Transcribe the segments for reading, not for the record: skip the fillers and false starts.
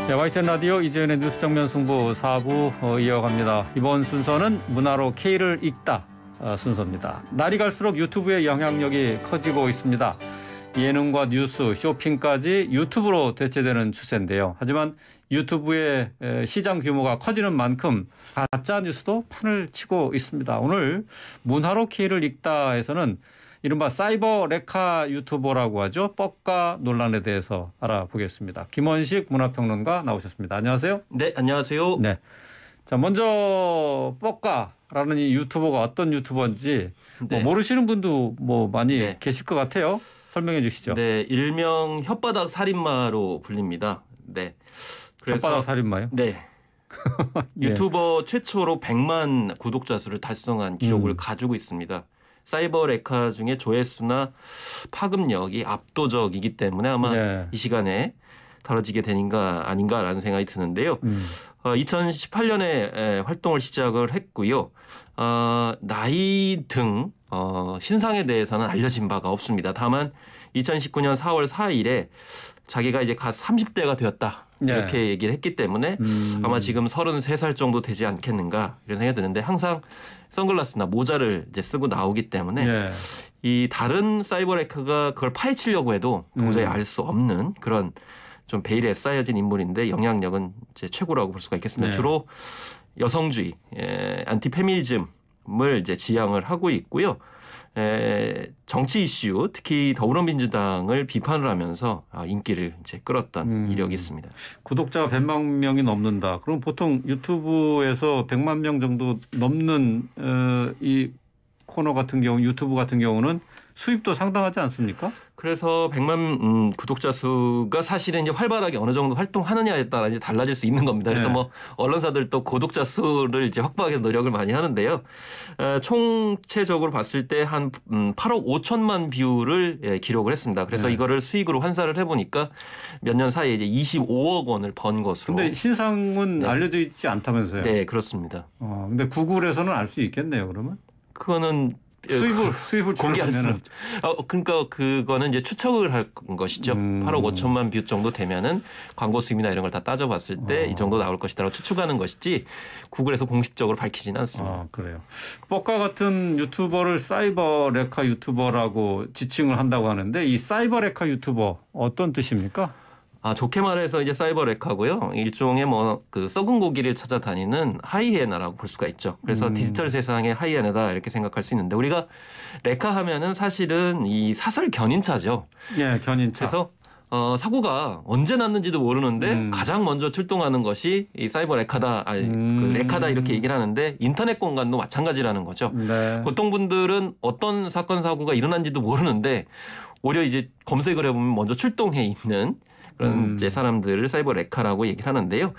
네, YTN 라디오 이재현의 뉴스 정면 승부 4부 이어갑니다. 이번 순서는 문화로 K를 읽다 순서입니다. 날이 갈수록 유튜브의 영향력이 커지고 있습니다. 예능과 뉴스, 쇼핑까지 유튜브로 대체되는 추세인데요. 하지만 유튜브의 시장 규모가 커지는 만큼 가짜 뉴스도 판을 치고 있습니다. 오늘 문화로 K를 읽다에서는 이른바 사이버 레카 유튜버라고 하죠. 뻑가 논란에 대해서 알아보겠습니다. 김원식 문화평론가 나오셨습니다. 안녕하세요. 네, 안녕하세요. 네. 자, 먼저 뻑가라는 이 유튜버가 어떤 유튜버인지 네. 모르시는 분도 많이 계실 것 같아요. 설명해 주시죠. 네, 일명 혓바닥 살인마로 불립니다. 네. 그래서 혓바닥 살인마요? 네. 유튜버 최초로 100만 구독자 수를 달성한 기록을 가지고 있습니다. 사이버 레카 중에 조회수나 파급력이 압도적이기 때문에 아마 이 시간에 다뤄지게 되는가 아닌가라는 생각이 드는데요. 2018년에 활동을 시작을 했고요. 나이 등 신상에 대해서는 알려진 바가 없습니다. 다만 2019년 4월 4일에 자기가 이제 갓 30대가 되었다. 이렇게 얘기를 했기 때문에 아마 지금 33살 정도 되지 않겠는가 이런 생각이 드는데 항상 선글라스나 모자를 이제 쓰고 나오기 때문에 이 다른 사이버 레카가 그걸 파헤치려고 해도 도저히 알 수 없는 그런 좀 베일에 쌓여진 인물인데 영향력은 이제 최고라고 볼 수가 있겠습니다. 주로 여성주의, 안티페미니즘을 이제 지향을 하고 있고요. 정치 이슈, 특히 더불어민주당을 비판을 하면서 인기를 이제 끌었던 이력이 있습니다. 구독자가 100만 명이 넘는다. 그럼 보통 유튜브에서 100만 명 정도 넘는 이 코너 같은 경우, 유튜브 같은 경우는 수입도 상당하지 않습니까? 그래서 100만 구독자 수가 사실은 이제 활발하게 어느 정도 활동하느냐에 따라 이제 달라질 수 있는 겁니다. 그래서 언론사들도 구독자 수를 이제 확보하기 노력을 많이 하는데요. 총체적으로 봤을 때 한 8억 5천만 뷰를 기록을 했습니다. 그래서 이거를 수익으로 환산을 해보니까 몇 년 사이에 이제 25억 원을 번 것으로. 근데 신상은 알려져 있지 않다면서요? 네, 그렇습니다. 근데 구글에서는 알 수 있겠네요, 그러면? 그거는 수입을 공개할 수 없죠. 그러니까 그거는 이제 추측을 할 것이죠. 8억 5천만 뷰 정도 되면은 광고 수입이나 이런 걸 다 따져봤을 때 이 정도 나올 것이다라고 추측하는 것이지 구글에서 공식적으로 밝히지는 않습니다. 그래요. 뻑가 같은 유튜버를 사이버 레카 유튜버라고 지칭을 한다고 하는데 이 사이버 레카 유튜버 어떤 뜻입니까? 좋게 말해서 이제 사이버 레카고요. 일종의 그 썩은 고기를 찾아다니는 하이에나라고 볼 수가 있죠. 그래서 디지털 세상의 하이에나다 이렇게 생각할 수 있는데 우리가 레카 하면은 사실은 이 사설 견인차죠. 예, 견인차. 그래서 사고가 언제 났는지도 모르는데 가장 먼저 출동하는 것이 이 사이버 레카다, 그 레카다 이렇게 얘기를 하는데 인터넷 공간도 마찬가지라는 거죠. 보통 분들은 어떤 사건 사고가 일어난지도 모르는데 오히려 이제 검색을 해보면 먼저 출동해 있는 그런 이제 사람들을 사이버 레카라고 얘기를 하는데요.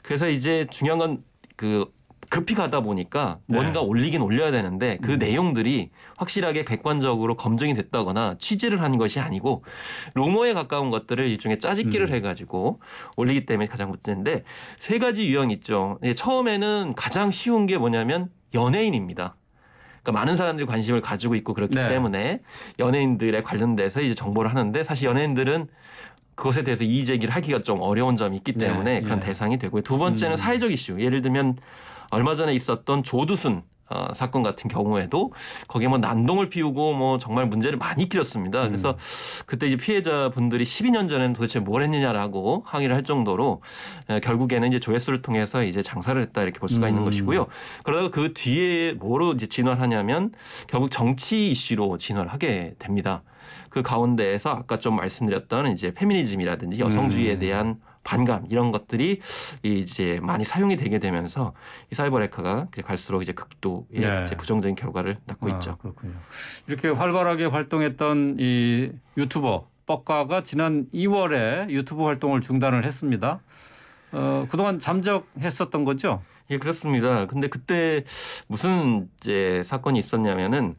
그래서 이제 중요한 건 그 급히 가다 보니까 뭔가 올리긴 올려야 되는데 그 내용들이 확실하게 객관적으로 검증이 됐다거나 취재를 한 것이 아니고 루머에 가까운 것들을 일종의 짜집기를 해가지고 올리기 때문에 가장 문제인데 세 가지 유형이 있죠. 처음에는 가장 쉬운 게 뭐냐면 연예인입니다. 그러니까 많은 사람들이 관심을 가지고 있고 그렇기 때문에 연예인들에 관련돼서 이제 정보를 하는데 사실 연예인들은 그것에 대해서 이의 제기를 하기가 좀 어려운 점이 있기 때문에 그런 대상이 되고요. 두 번째는 사회적 이슈. 예를 들면 얼마 전에 있었던 조두순 사건 같은 경우에도 거기에 난동을 피우고 정말 문제를 많이 일으켰습니다. 그래서 그때 이제 피해자분들이 12년 전에는 도대체 뭘 했느냐라고 항의를 할 정도로 결국에는 이제 조회수를 통해서 이제 장사를 했다 이렇게 볼 수가 있는 것이고요. 그러다가 그 뒤에 뭐로 이제 진화하냐면 결국 정치 이슈로 진화를 하게 됩니다. 그 가운데에서 아까 좀 말씀드렸던 이제 페미니즘이라든지 여성주의에 대한 반감 이런 것들이 이제 많이 사용이 되게 되면서 이 사이버 레카가 갈수록 이제 극도의 이제 부정적인 결과를 낳고 있죠. 그렇군요. 이렇게 활발하게 활동했던 이 유튜버 뻑가가 지난 2월에 유튜브 활동을 중단을 했습니다. 그동안 잠적했었던 거죠? 예, 그렇습니다. 근데 그때 무슨 이제 사건이 있었냐면은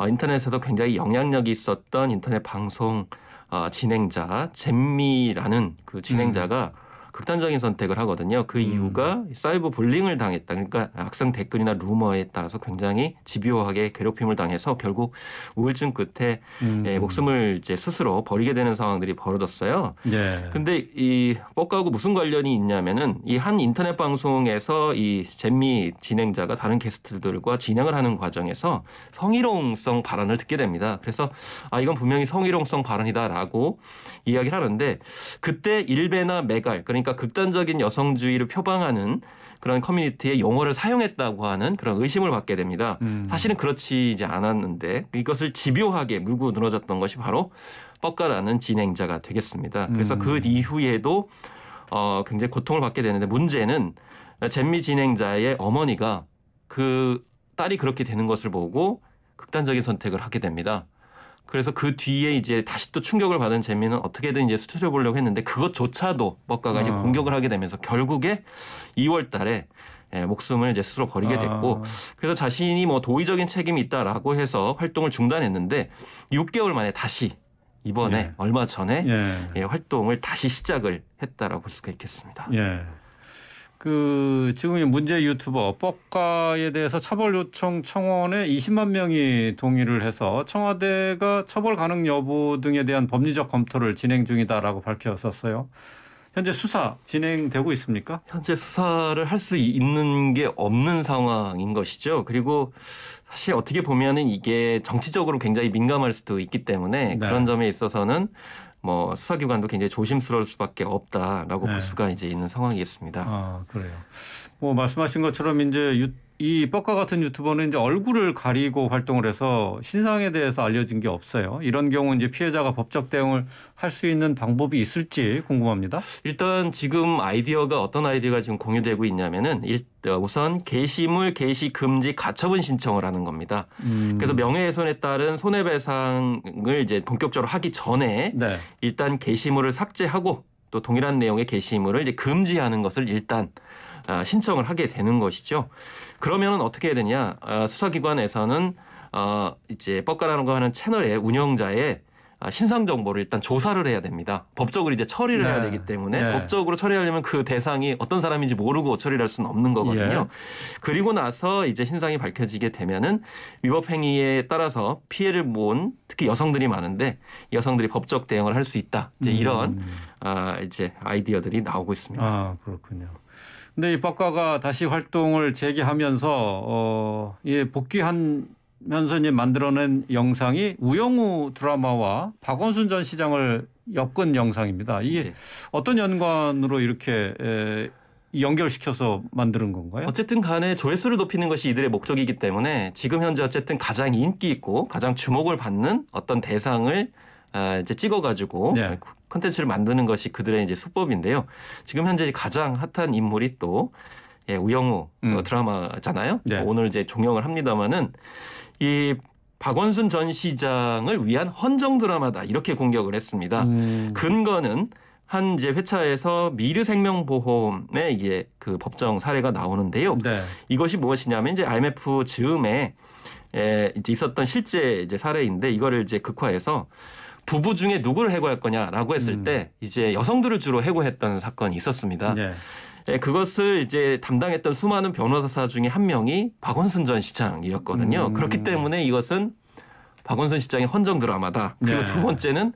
인터넷에도 굉장히 영향력이 있었던 인터넷 방송 진행자 잼미라는 그 진행자가 극단적인 선택을 하거든요. 그 이유가 사이버 불링을 당했다. 그러니까 악성 댓글이나 루머에 따라서 굉장히 집요하게 괴롭힘을 당해서 결국 우울증 끝에 목숨을 이제 스스로 버리게 되는 상황들이 벌어졌어요. 근데 이 뻑가하고 무슨 관련이 있냐면은 이 한 인터넷 방송에서 이 잼미 진행자가 다른 게스트들과 진행을 하는 과정에서 성희롱성 발언을 듣게 됩니다. 그래서 이건 분명히 성희롱성 발언이다라고 이야기를 하는데 그때 일베나 메갈 그러니까 극단적인 여성주의를 표방하는 그런 커뮤니티의 용어를 사용했다고 하는 그런 의심을 받게 됩니다. 사실은 그렇지 않았는데 이것을 집요하게 물고 늘어졌던 것이 바로 뻑가라는 진행자가 되겠습니다. 그래서 그 이후에도 굉장히 고통을 받게 되는데 문제는 잼미 진행자의 어머니가 그 딸이 그렇게 되는 것을 보고 극단적인 선택을 하게 됩니다. 그래서 그 뒤에 이제 다시 또 충격을 받은 잼미는 어떻게든 이제 수술해 보려고 했는데 그것조차도 뻑가가 이제 공격을 하게 되면서 결국에 2월 달에 목숨을 이제 스스로 버리게 됐고 그래서 자신이 뭐 도의적인 책임이 있다라고 해서 활동을 중단했는데 6개월 만에 다시 이번에 얼마 전에 활동을 다시 시작을 했다라고 볼 수가 있겠습니다. 그 지금 문제 유튜버 뻑가에 대해서 처벌 요청 청원에 20만 명이 동의를 해서 청와대가 처벌 가능 여부 등에 대한 법리적 검토를 진행 중이다라고 밝혔었어요. 현재 수사 진행되고 있습니까? 현재 수사를 할 수 있는 게 없는 상황인 것이죠. 그리고 사실 어떻게 보면은 이게 정치적으로 굉장히 민감할 수도 있기 때문에 그런 점에 있어서는 뭐 수사기관도 굉장히 조심스러울 수밖에 없다라고 볼 수가 이제 있는 상황이겠습니다. 그래요. 뭐 말씀하신 것처럼 이제 이 뻑가 같은 유튜버는 이제 얼굴을 가리고 활동을 해서 신상에 대해서 알려진 게 없어요. 이런 경우 이제 피해자가 법적 대응을 할 수 있는 방법이 있을지 궁금합니다. 일단 지금 아이디어가 어떤 아이디어가 지금 공유되고 있냐면은 우선 게시물 게시 금지 가처분 신청을 하는 겁니다. 그래서 명예훼손에 따른 손해배상을 이제 본격적으로 하기 전에 일단 게시물을 삭제하고 또 동일한 내용의 게시물을 이제 금지하는 것을 일단 신청을 하게 되는 것이죠. 그러면은 어떻게 해야 되냐? 수사기관에서는 이제 뻑가라는 거 하는 채널의 운영자의 신상 정보를 일단 조사를 해야 됩니다. 법적으로 이제 처리를 해야 되기 때문에 법적으로 처리하려면 그 대상이 어떤 사람인지 모르고 처리를 할 수는 없는 거거든요. 그리고 나서 이제 신상이 밝혀지게 되면은 위법 행위에 따라서 피해를 본 특히 여성들이 많은데 여성들이 법적 대응을 할 수 있다. 이제 이런 이제 아이디어들이 나오고 있습니다. 그렇군요. 근데 이 뻑가가 다시 활동을 재개하면서 복귀하면서 이제 만들어낸 영상이 우영우 드라마와 박원순 전 시장을 엮은 영상입니다. 이게 어떤 연관으로 이렇게 연결시켜서 만드는 건가요? 어쨌든 간에 조회수를 높이는 것이 이들의 목적이기 때문에 지금 현재 어쨌든 가장 인기 있고 가장 주목을 받는 어떤 대상을 이제 찍어가지고 콘텐츠를 만드는 것이 그들의 이제 수법인데요. 지금 현재 가장 핫한 인물이 또 우영우 드라마잖아요. 오늘 이제 종영을 합니다마는 이 박원순 전 시장을 위한 헌정 드라마다 이렇게 공격을 했습니다. 근거는 한 이제 회차에서 미르생명보험의 이게 그 법정 사례가 나오는데요. 이것이 무엇이냐면 이제 IMF 즈음에 이제 있었던 실제 이제 사례인데 이거를 이제 극화해서 부부 중에 누구를 해고할 거냐라고 했을 때 이제 여성들을 주로 해고했던 사건이 있었습니다. 그것을 이제 담당했던 수많은 변호사 중에 한 명이 박원순 전 시장이었거든요. 그렇기 때문에 이것은 박원순 시장의 헌정 드라마다. 그리고 두 번째는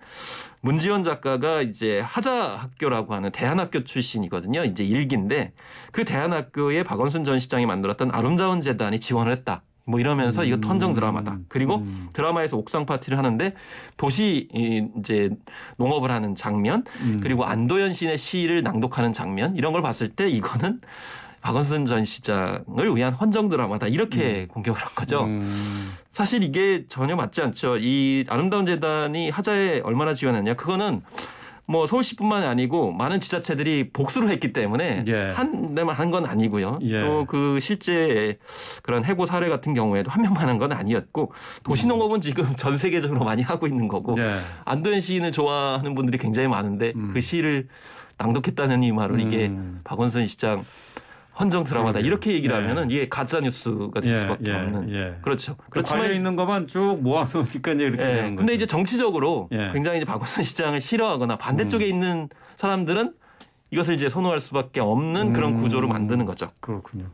문지원 작가가 이제 하자학교라고 하는 대한학교 출신이거든요. 이제 일기인데 그 대한학교에 박원순 전 시장이 만들었던 아름다운 재단이 지원을 했다. 뭐 이러면서 이거 헌정 드라마다. 그리고 드라마에서 옥상 파티를 하는데 도시 이제 농업을 하는 장면 그리고 안도현 시인의 시를 낭독하는 장면 이런 걸 봤을 때 이거는 박원순 전 시장을 위한 헌정 드라마다 이렇게 공격을 한 거죠. 사실 이게 전혀 맞지 않죠. 이 아름다운 재단이 하자에 얼마나 지원했냐. 그거는 뭐 서울시뿐만이 아니고 많은 지자체들이 복수를 했기 때문에 한 데만 한 건 아니고요. 또 그 실제 그런 해고 사례 같은 경우에도 한 명만 한 건 아니었고 도시농업은 지금 전 세계적으로 많이 하고 있는 거고 안도현 시인을 좋아하는 분들이 굉장히 많은데 그 시를 낭독했다는 이 말을 이게 박원순 시장 헌정 드라마다 이렇게 얘기를 하면은 이게 가짜 뉴스가 될 수밖에 없는. 그렇죠. 그렇지만 관련 있는 것만 쭉 모아놓으니까 이제 이렇게 되는 거죠. 근데 이제 정치적으로 굉장히 이제 박원순 시장을 싫어하거나 반대쪽에 있는 사람들은 이것을 이제 선호할 수밖에 없는 그런 구조로 만드는 거죠. 그렇군요.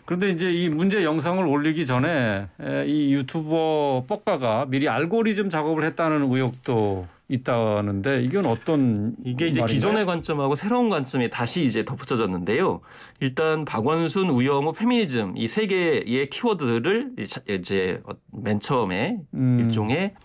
그런데 이제 이 문제 영상을 올리기 전에 이 유튜버 뻑가가 미리 알고리즘 작업을 했다는 의혹도 있다는데 이건 어떤 이게 이제 말인가요? 기존의 관점하고 새로운 관점이 다시 이제 덧붙여졌는데요. 일단 박원순, 우영우, 페미니즘 이 세 개의 키워드를 이제 맨 처음에 일종의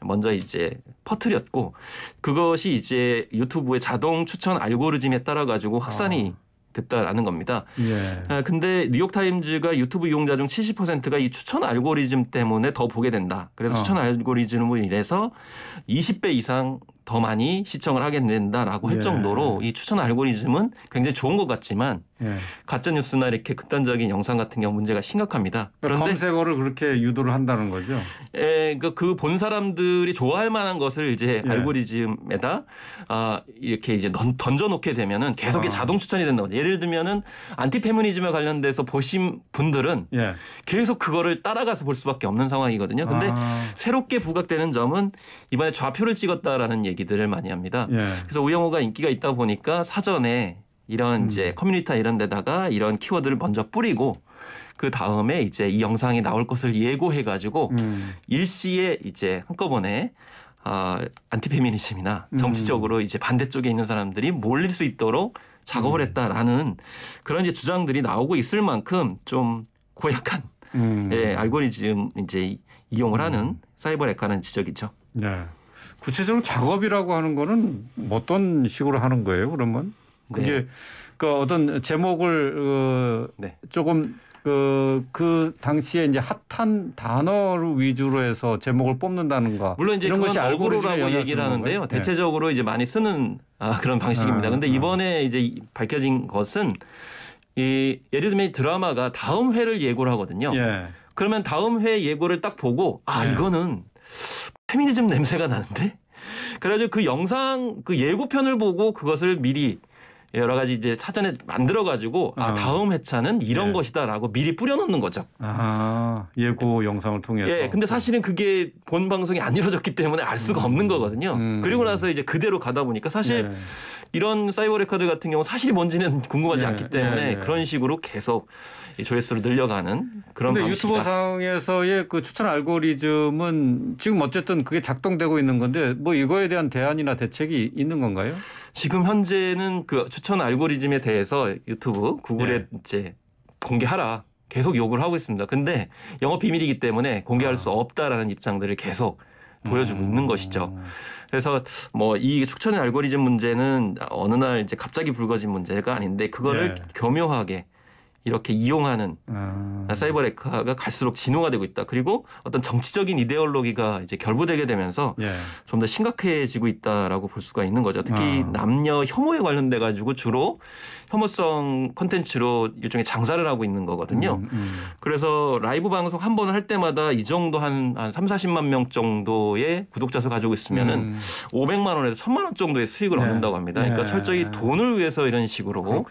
먼저 이제 퍼뜨렸고 그것이 이제 유튜브의 자동 추천 알고리즘에 따라 가지고 확산이 됐다라는 겁니다. 예. 근데 뉴욕타임즈가 유튜브 이용자 중 70%가 이 추천 알고리즘 때문에 더 보게 된다. 그래서 추천 알고리즘으로 인해서 20배 이상 더 많이 시청을 하게 된다라고 할 정도로 이 추천 알고리즘은 굉장히 좋은 것 같지만 가짜 뉴스나 이렇게 극단적인 영상 같은 경우 문제가 심각합니다. 그런데 검색어를 그렇게 유도를 한다는 거죠. 그 본 사람들이 좋아할 만한 것을 이제 알고리즘에다 이렇게 이제 던져놓게 되면은 계속 자동 추천이 된다고. 예를 들면은 안티페미니즘에 관련돼서 보신 분들은 계속 그거를 따라가서 볼 수밖에 없는 상황이거든요. 근데 새롭게 부각되는 점은 이번에 좌표를 찍었다라는 얘기들을 많이 합니다. 그래서 우영우가 인기가 있다 보니까 사전에 이런 이제 커뮤니티 이런 데다가 이런 키워드를 먼저 뿌리고 그 다음에 이제 이 영상이 나올 것을 예고해 가지고 일시에 이제 한꺼번에 안티페미니즘이나 정치적으로 이제 반대쪽에 있는 사람들이 몰릴 수 있도록 작업을 했다라는 그런 이제 주장들이 나오고 있을 만큼 좀 고약한 알고리즘 이제 이용을 하는 사이버 레카라는 지적이죠. 네. 구체적으로 작업이라고 하는 거는 어떤 식으로 하는 거예요? 그러면 그게 그 어떤 제목을 조금 그 당시에 이제 핫한 단어를 위주로 해서 제목을 뽑는다는가. 물론 이제 이런 그건 것이 어그로라고 얘기를 하는데요. 대체적으로 이제 많이 쓰는 그런 방식입니다. 근데 이번에 이제 밝혀진 것은 예를 들면 드라마가 다음 회를 예고를 하거든요. 그러면 다음 회 예고를 딱 보고 이거는 페미니즘 냄새가 나는데? 그래가지고 그 영상 그 예고편을 보고 그것을 미리 여러 가지 이제 사전에 만들어가지고 다음 회차는 이런 것이다라고 미리 뿌려놓는 거죠. 예고 영상을 통해서. 근데 사실은 그게 본 방송이 안 이루어졌기 때문에 알 수가 없는 거거든요. 그리고 나서 이제 그대로 가다 보니까 사실 이런 사이버 레카드 같은 경우 사실이 뭔지는 궁금하지 않기 때문에 그런 식으로 계속 조회수를 늘려가는 그런 방식이다. 근데 유튜버 상에서의 그 추천 알고리즘은 지금 어쨌든 그게 작동되고 있는 건데 뭐 이거에 대한 대안이나 대책이 있는 건가요? 지금 현재는 그 추천 알고리즘에 대해서 유튜브, 구글에 이제 공개하라 계속 요구를 하고 있습니다. 근데 영업 비밀이기 때문에 공개할 수 없다라는 입장들을 계속 보여주고 있는 것이죠. 그래서 뭐 이 추천 알고리즘 문제는 어느 날 이제 갑자기 불거진 문제가 아닌데 그거를 교묘하게 이렇게 이용하는 사이버 레카가 갈수록 진화가 되고 있다. 그리고 어떤 정치적인 이데올로기가 이제 결부되게 되면서 좀 더 심각해지고 있다라고 볼 수가 있는 거죠. 특히 남녀 혐오에 관련돼 가지고 주로 혐오성 콘텐츠로 일종의 장사를 하고 있는 거거든요. 그래서 라이브 방송 한 번 할 때마다 이 정도 한 3, 40만 명 정도의 구독자 수 가지고 있으면은 500만 원에서 1000만 원 정도의 수익을 얻는다고 합니다. 그러니까 철저히 돈을 위해서 이런 식으로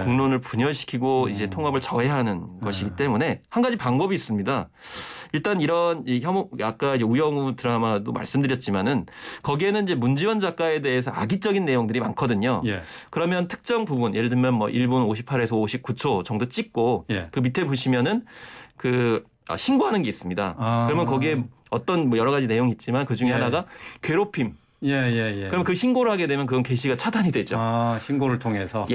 국론을 분열시키고 이제 통합을 저해하는 것이기 때문에 한 가지 방법이 있습니다. 일단 이런 혐오 아까 이제 우영우 드라마도 말씀드렸지만은 거기에는 이제 문지원 작가에 대해서 악의적인 내용들이 많거든요. 그러면 특정 부분 예를 들면 뭐 1분 58에서 59초 정도 찍고 그 밑에 보시면은 그 신고하는 게 있습니다. 그러면 거기에 어떤 뭐 여러 가지 내용이 있지만 그 중에 하나가 괴롭힘. 그럼 그 신고를 하게 되면 그건 게시가 차단이 되죠. 신고를 통해서.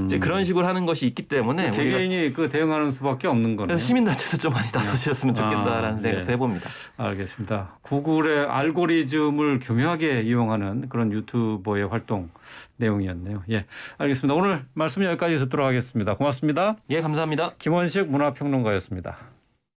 이제 그런 식으로 하는 것이 있기 때문에 개개인이 그 대응하는 수밖에 없는 거네요. 그래서 시민단체도 좀 많이 나서주셨으면 좋겠다라는 생각도 해봅니다. 알겠습니다. 구글의 알고리즘을 교묘하게 이용하는 그런 유튜버의 활동 내용이었네요. 알겠습니다. 오늘 말씀 여기까지 듣도록 하겠습니다. 고맙습니다. 감사합니다. 김원식 문화평론가였습니다.